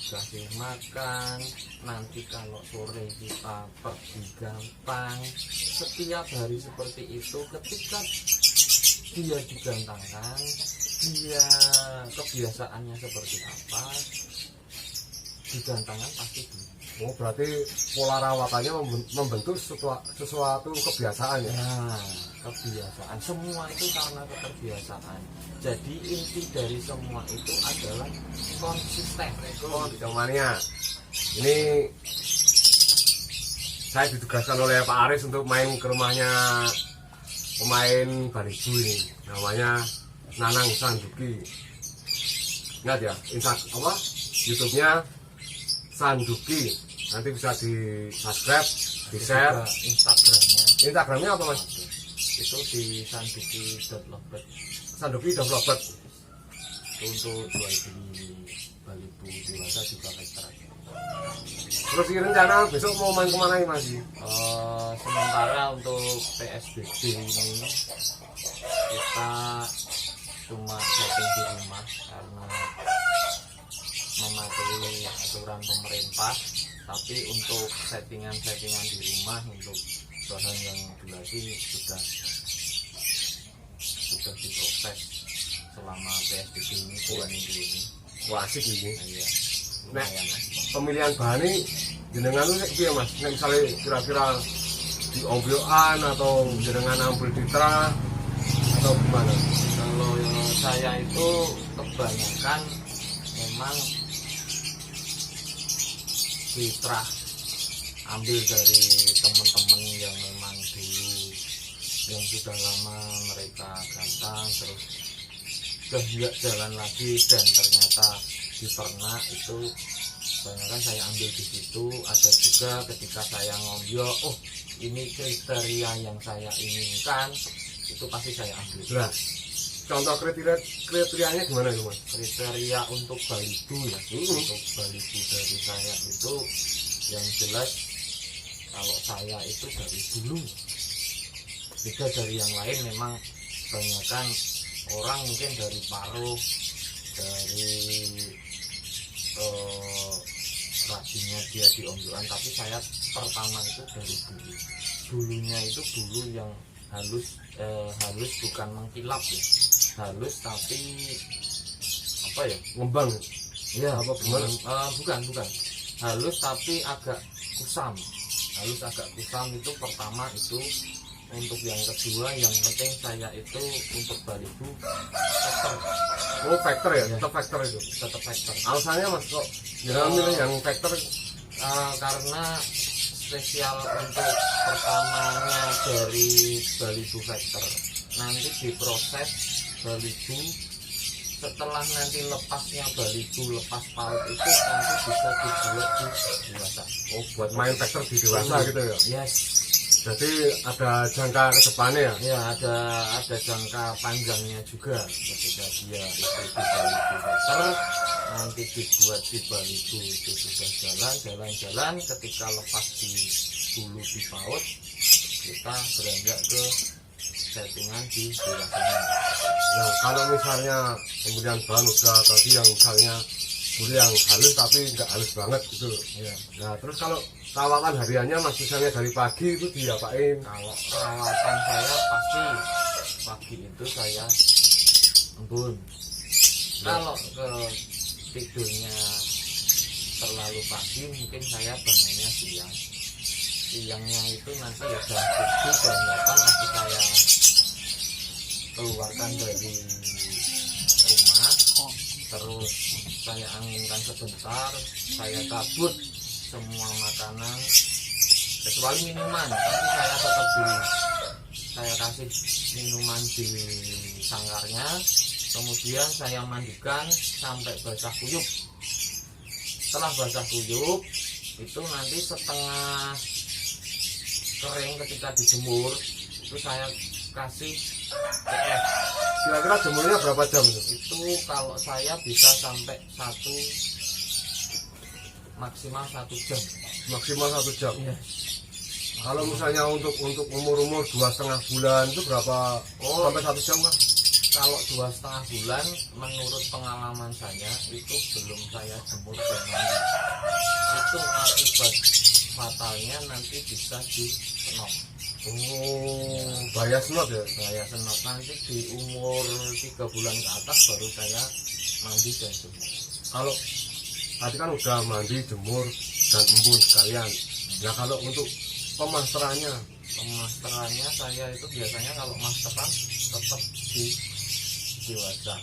dikasih makan, nanti kalau sore kita pergi gampang. Setiap hari seperti itu, ketika dia digantangkan, dia kebiasaannya seperti apa, digantangkan pasti dulu. Oh, berarti pola rawatannya membentuk sesuatu kebiasaan ya? Nah, kebiasaan. Semua itu karena keterbiasaan. Jadi inti dari semua itu adalah konsisten. Temannya, ini saya ditugaskan oleh Pak Aris untuk main ke rumahnya pemain Baribu ini. Namanya Nanang Sanduki. Ingat ya, YouTube-nya Sanduki. Nanti bisa di subscribe, di share. Instagramnya apa mas? Itu di sanduki.lovebird. Sanduki.lovebird. Untuk jual beli Balibu dewasa juga vector. Terus ini rencana besok mau main kemana nih mas? Sementara untuk PSBB ini kita cuma setting di rumah karena mematuhi aturan pemerintah. Tapi untuk settingan di rumah untuk bahan yang durasi sudah diproses selama PSBB ini 2 minggu ini. Wah asik ini. Iya. Nah, Lumayan. pemilihan bahan ini jenengan lu ya mas? Nah, misalnya kira-kira di ombyoan atau jenengan ambil di tra atau gimana? Kalau saya itu kebanyakan memang fitrah, ambil dari teman-teman yang memang dulu yang sudah lama mereka gantang terus sudah nggak jalan lagi dan ternyata di ternak itu kebanyakan saya ambil di situ. Ada juga ketika saya ngombyo, oh ini kriteria yang saya inginkan, itu pasti saya ambil. Nah, contoh kriterianya gimana itu mas? Kriteria untuk Balibu ya, untuk Balibu dari saya itu yang jelas kalau saya itu dari dulu. Beda dari yang lain, memang kebanyakan orang mungkin dari paruh, dari rajinnya dia di ombyoan, tapi saya pertama itu dari bulu. Bulunya itu bulu yang halus bukan mengkilap ya, halus tapi apa ya, Ngembang ya apa gimana? bukan halus tapi agak kusam. Itu pertama itu. Untuk yang kedua yang penting saya itu untuk Balibu vector. Oh vector ya? Ya. Tetap vector itu? Tetap vector. Alasannya mas kok jangan milih yang vector? Karena spesial untuk pertamanya dari Balibu vector, nanti diproses Balibu, setelah nanti lepasnya Balibu, lepas paut itu nanti bisa dibuat di dewasa. Oh buat main vector di dewasa gitu ya? Yes. Jadi ada jangka ke depannya ya? Ya ada jangka panjangnya juga ketika dia itu di Balibu vector, nanti dibuat di Balibu itu sudah jalan, ketika lepas di bulu di paut kita beranjak ke settingan di dewasa. Nah kalau misalnya kemudian bahan udah tadi yang misalnya bulu yang halus tapi nggak halus banget gitu Ya. nah terus kalau perawatan hariannya mas misalnya dari pagi itu diapain? Kalau perawatan saya pasti pagi itu saya embun. Kalau ke tidurnya terlalu pagi mungkin saya bangunnya siang. Siangnya itu nanti ya jam 7 jam 8 nanti saya keluarkan dari rumah, terus saya anginkan sebentar, saya cabut semua makanan kecuali minuman, tapi saya tetap saya kasih minuman di sangkarnya, kemudian saya mandikan sampai basah kuyup. Setelah basah kuyup itu nanti setengah kering ketika dijemur itu saya kasih CF. Kira-kira jemurnya berapa jam itu? Itu kalau saya bisa sampai maksimal 1 jam. Maksimal 1 jam. Iya. Kalau misalnya untuk umur 2,5 bulan itu berapa? Oh. Sampai 1 jam kah? Kalau 2,5 bulan menurut pengalaman saya itu belum saya jemur dan mandi. akibat fatalnya nanti bisa di senok. Oh, bahaya senot ya. Saya senok nanti di umur 3 bulan ke atas baru saya mandi dan jemur. Kalau tadi kan udah mandi, jemur, dan embun sekalian. Ya kalau untuk pemasterannya, Saya itu biasanya kalau masteran tetap di wajah.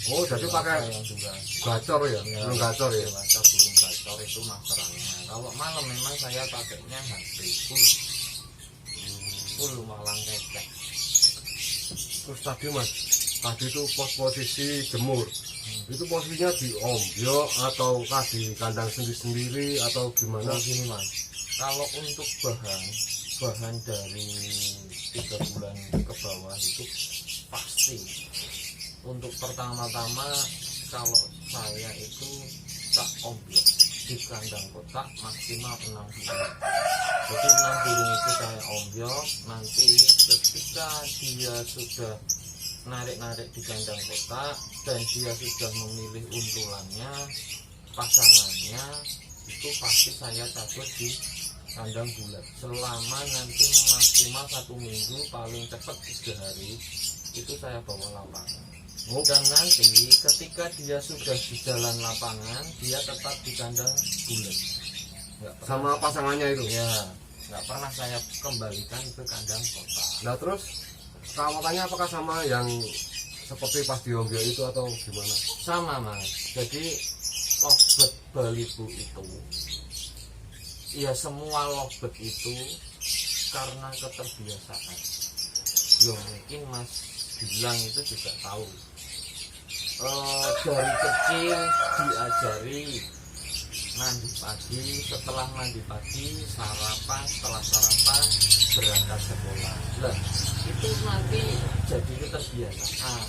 oh jadi pakai yang juga gacor ya, belum gacor ya. dewasa belum gacor itu masterannya. Kalau malam memang saya pakainya HP full malang kecek. Terus tadi mas, tadi itu posisi jemur, itu posisinya di ombyok atau di kandang sendiri atau gimana? Nah gini mas, kalau untuk bahan dari 3 bulan ke bawah itu pasti untuk pertama-tama kalau saya itu tak ombyok di kandang kotak maksimal 6 bulan. Jadi 6 burung itu saya ombyok, nanti ketika dia sudah narik-narik di kandang kotak dan dia sudah memilih untulannya, pasangannya, itu pasti saya cabut di kandang bulat selama nanti maksimal 1 minggu, paling cepat 3 hari itu saya bawa lapangan. Dan nanti ketika dia sudah di jalan lapangan, dia tetap di kandang bulat. Sama pasangannya itu? Ya, nggak pernah saya kembalikan ke kandang kotak. Nah terus perawatannya apakah sama yang seperti pas di ombyok itu atau gimana? Sama mas, jadi lovebird Balibu itu ya semua lovebird itu karena keterbiasaan. Ya mungkin mas bilang itu juga tahu. Dari kecil diajari mandi pagi, setelah mandi pagi sarapan, setelah sarapan berangkat sekolah. Lah itu nanti jadi keterbiasaan.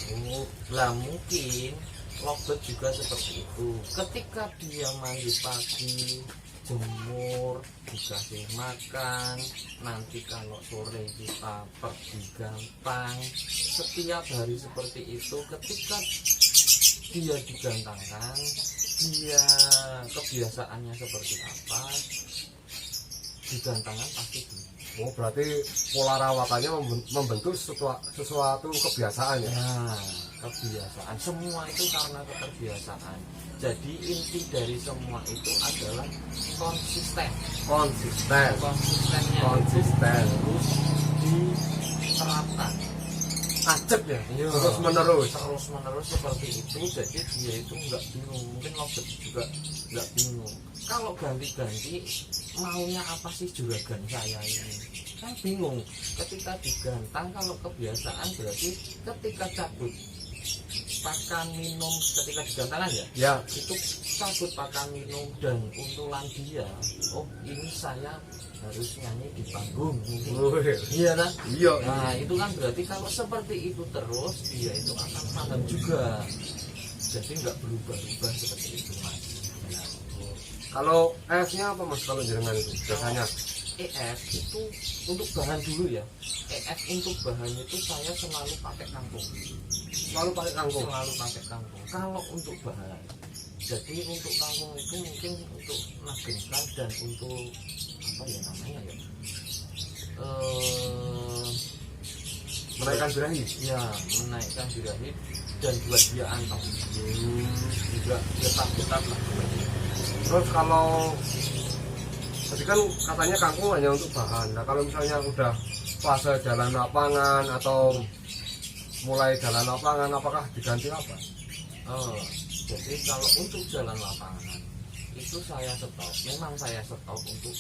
Lah mungkin lovebird juga seperti itu. Ketika dia mandi pagi, jemur, dikasih makan, nanti kalau sore kita pergi gampang, setiap hari seperti itu. Ketika dia digantangkan, dia kebiasaannya seperti apa, digantangkan pasti gitu. Oh berarti pola rawatannya membentuk sesuatu kebiasaan ya? Nah, kebiasaan semua itu karena keterbiasaan. Jadi inti dari semua itu adalah konsistennya harus diterapkan. Acep ya? Iya, terus menerus seperti itu. Jadi dia itu nggak bingung, mungkin lovebird juga nggak bingung. Kalau ganti-ganti maunya apa sih juragan saya ini, kan bingung. Ketika digantang, kalau kebiasaan berarti ketika cabut pakan minum, ketika digantangan ya, itu cabut pakan minum dan untulan dia, oh ini saya harus nyanyi di panggung mungkin. Iya kan? Iya. Nah itu kan berarti kalau seperti itu terus dia itu akan paham juga. Jadi nggak berubah-ubah seperti itu mas. Nah, kalau EF-nya apa mas kalau jenengan itu biasanya? EF itu untuk bahan dulu ya. EF untuk bahan itu saya selalu pakai kangkung. Selalu pakai kangkung. Kalau untuk bahan, jadi untuk kangkung itu mungkin untuk nagenkan dan untuk apa ya namanya ya, menaikkan birahi. Ya menaikkan birahi dan buat dia anteng. Juga getap-getap lah. Terus kalau tadi kan katanya kangkung hanya untuk bahan. Nah kalau misalnya udah fase jalan lapangan atau mulai jalan lapangan, apakah diganti apa? Jadi kalau untuk jalan lapangan itu saya stop. Memang saya stop untuk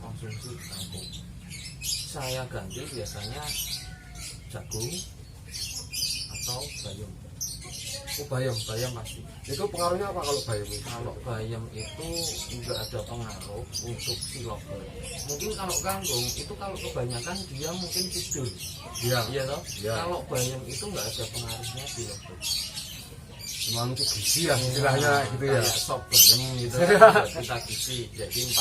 konsumsi kangkung. Saya ganti biasanya jagung atau bayam. Oh bayam pasti. Itu pengaruhnya apa kalau bayam itu? Kalau bayam itu nggak ada pengaruh untuk si lovebird. Mungkin kalau kangkung itu kalau kebanyakan dia mungkin tidur. Iya toh. Ya. Kalau bayam itu nggak ada pengaruhnya di lovebird. Cuma untuk gizi ya istilahnya gitu ya. Kayak sop bayam gitu. Kita gizi jadi 4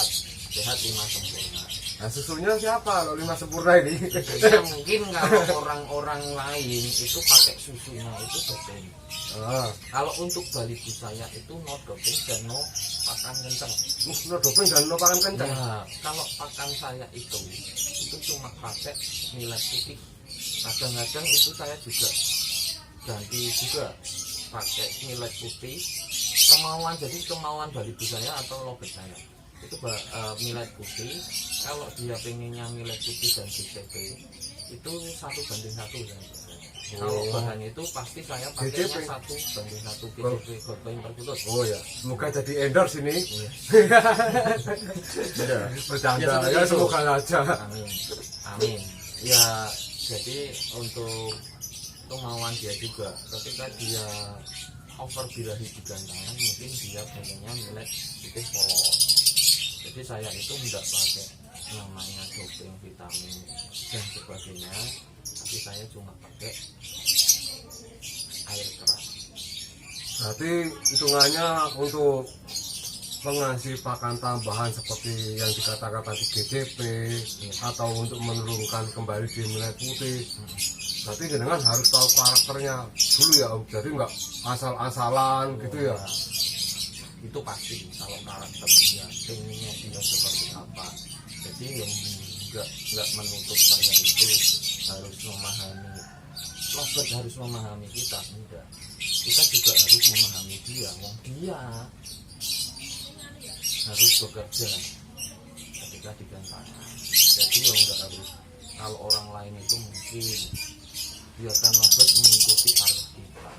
sehat 5 sempurna. Nah susunya siapa kalau 5 sempurna ini? Ya, mungkin kalau orang-orang lain itu pakai susunya itu betul. Kalau untuk balibu saya itu no doping dan no pakan kencang. No doping dan no pakan kencang. Ya, kalau pakan saya itu cuma pakai millet putih. Kadang-kadang itu saya juga ganti juga pakai millet putih. Kemauan balibu saya atau lobet saya itu millet putih. Kalau dia pengennya millet putih dan GCP itu 1:1 ya. Kalau bahannya itu pasti saya pakainya 1:1 GCP Goldpoint terputus. Oh ya, semoga jadi endorse ini. Iya. Bercanda ya, semoga aja. Amin. Ya, jadi untuk kemauan dia juga ketika dia over birahi di gantangan, mungkin dia pengennya millet putih polos. Jadi saya itu tidak pakai namanya doping vitamin dan sebagainya, tapi saya cuma pakai air keras. Berarti hitungannya untuk mengasih pakan tambahan seperti yang dikatakan tadi GCP atau untuk menurunkan kembali di millet putih, berarti jenengan harus tahu karakternya dulu ya Om. Jadi nggak asal-asalan gitu ya. Itu pasti kalau karakter dia pengennya dia seperti apa. Jadi yang nggak menutup saya itu harus memahami lobet, harus memahami kita, enggak. Kita juga harus memahami dia. Dia harus bekerja ketika di gantangan. Jadi yang nggak harus, kalau orang lain itu mungkin biarkan lobet mengikuti arus kita,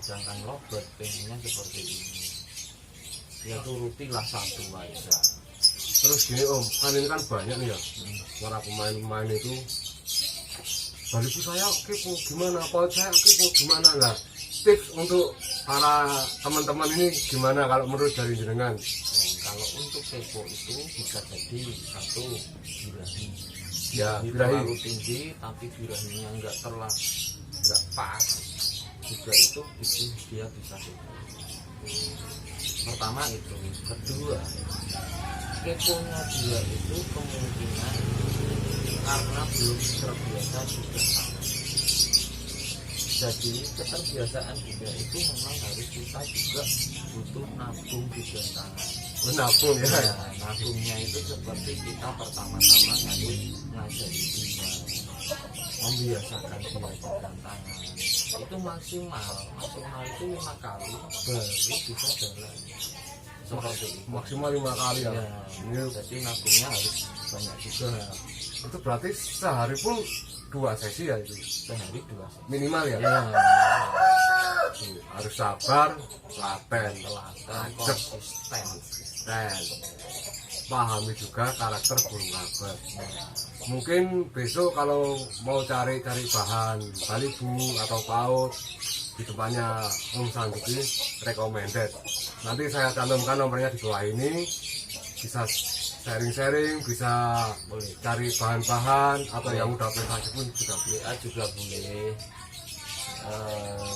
sedangkan lobet pengennya seperti ini, ya turutilah satu aja. Terus gini Om, kan ini kan banyak nih ya para pemain-pemain itu, balibu saya kepo gimana, kalau saya kepo gimana lah. Tips untuk para teman-teman ini gimana kalau menurut dari jenengan? Kalau untuk kepo itu bisa jadi satu birahi. Ya, Terlalu tinggi tapi birahinya nggak pas, juga itu dia bisa kepo. Pertama itu. Kedua, keponya dia itu kemungkinan karena belum terbiasa juga. Jadi keterbiasaan juga itu memang harus kita juga butuh nabung di gantangan. Menabung ya. Nabungnya itu seperti kita pertama-tama harus ngajari dia, membiasakan dia di gantangan. Itu maksimal itu 5 kali baru bisa jalan. Seperti itu. Maksimal 5 kali ya. Jadi nabungnya harus banyak juga. Itu berarti sehari pun 2 sesi ya itu. Sehari 2 sesi. Minimal ya. Harus sabar, telaten, konsisten. Pahami juga karakter burung lobet. Mungkin besok kalau mau cari bahan balibu atau paut di depannya Om Sanduki recommended. Nanti saya cantumkan nomornya di bawah ini, bisa sharing-sharing, bisa cari bahan-bahan atau yang udah prestasi pun juga boleh. Juga boleh.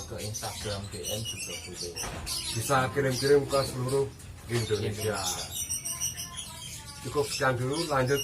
Ke Instagram DM juga boleh. Bisa kirim-kirim ke seluruh Indonesia. Cukup sekian dulu, lanjut.